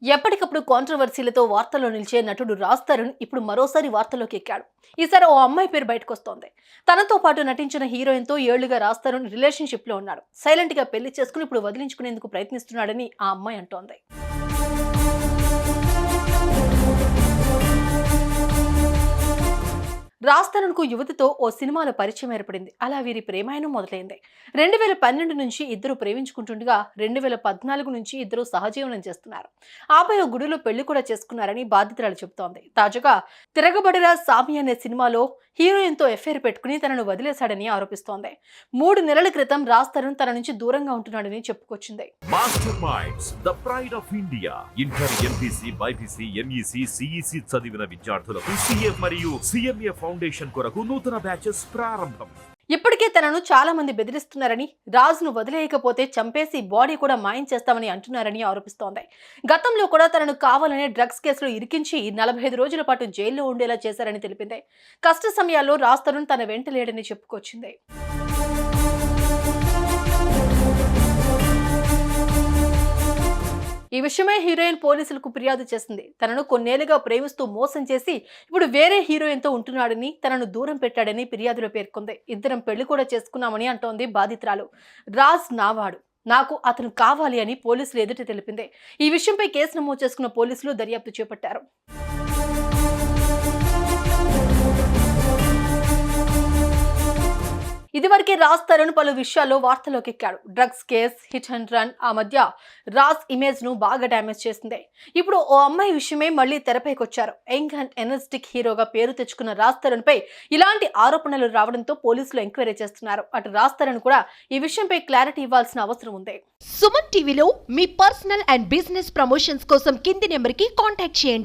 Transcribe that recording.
ఎప్పటికప్పుడు కాంట్రవర్సీలతో వార్తల్లో నిలిచే నటుడు రాజ్ తరుణ్ ఇప్పుడు మరోసారి వార్తల్లోకి ఎక్కాడు. ఈసారి ఓ అమ్మాయి పేరు బయటకొస్తోంది. తనతో పాటు నటించిన హీరోయిన్ తో ఏళ్లుగా రాజ్ తరుణ్ రిలేషన్షిప్ లో ఉన్నాడు. సైలెంట్ గా పెళ్లి చేసుకుని ఇప్పుడు వదిలించుకునేందుకు ప్రయత్నిస్తున్నాడని ఆ అమ్మాయి అంటోంది. రాజ్ తరుణ్ కు యువతితో ఓ సినిమాలో పరిచయం ఏర్పడింది. అలా వీరి ప్రేమాయణం మొదలైంది. 2012 నుంచి ఇద్దరు ప్రేమించుకుంటుండగా 2014 నుంచి ఇద్దరు సహజీవనం చేస్తున్నారు. ఆపై ఓ గుడిలో పెళ్లి కూడా చేసుకున్నారని బాధితురాలు చెబుతోంది. తాజాగా తిరగబడిన సామి అనే సినిమాలో హీరోయిన్ తో ఎఫ్ఐఆర్ పెట్టుకుని తనను వదిలేశాడని ఆరోపిస్తోంది. 3 నెలల క్రితం రాజ్ తరుణ్ తన నుంచి దూరంగా ఉంటున్నాడని చెప్పుకొచ్చింది. Master minds the pride of India inter MPC BiPC MEC CEC చదివిన విద్యార్థులకు సిఏ మరియు సిఎంఏ ఫౌండేషన్ కొరకు నూతన బ్యాచెస్ ప్రారంభం. ఇప్పటికే తనను చాలా మంది బెదిరిస్తున్నారని, రాజ్ ను వదిలేయకపోతే చంపేసి బాడీ కూడా మాయం చేస్తామని అంటున్నారని ఆరోపిస్తోంది. గతంలో కూడా తనను కావాలనే డ్రగ్స్ కేసులో ఇరికించి 45 రోజుల పాటు జైల్లో ఉండేలా చేశారని తెలిపింది. కష్ట సమయాల్లో రాజ్ తరుణ్ తన వెంట లేడని చెప్పుకొచ్చింది. ఈ విషయమై హీరోయిన్ పోలీసులకు ఫిర్యాదు చేసింది. తనను కొన్నేళ్లుగా ప్రేమిస్తూ మోసం చేసి ఇప్పుడు వేరే హీరోయిన్ తో ఉంటున్నాడని, తనను దూరం పెట్టాడని ఫిర్యాదులో పేర్కొంది. ఇద్దరం పెళ్లి కూడా చేసుకున్నామని అంటోంది బాధితురాలు. రాజ్ నావాడు, నాకు అతను కావాలి అని పోలీసులు ఎదుట తెలిపింది. ఈ విషయంపై కేసు నమోదు చేసుకున్న పోలీసులు దర్యాప్తు చేపట్టారు. ఇదివరకే రాజ్ తరుణ్ పలు విషయాల్లో వార్తల్లోకి ఎక్కాడు. Drugs case, hit and run ఆ మధ్య రాజ్ ఇమేజ్ ను బాగా డ్యామేజ్ చేసింది. ఇప్పుడు ఓ అమ్మాయి విషయమే మళ్లీ తెరపైకొచ్చారు. యంగ్ అండ్ ఎనర్జెటిక్ హీరోగా పేరు తెచ్చుకున్న రాజ్ తరుణ్ పై ఇలాంటి ఆరోపణలు రావడంతో పోలీసులు ఎంక్వైరీ చేస్తున్నారు. అటు రాజ్ తరుణ్ కూడా ఈ విషయంపై క్లారిటీ ఇవ్వాల్సిన అవసరం ఉంది. సుమన్ టీవీలో మీ పర్సనల్ అండ్ బిజినెస్ ప్రమోషన్స్ కోసం కింది నెంబర్ కి కాంటాక్ట్ చేయండి.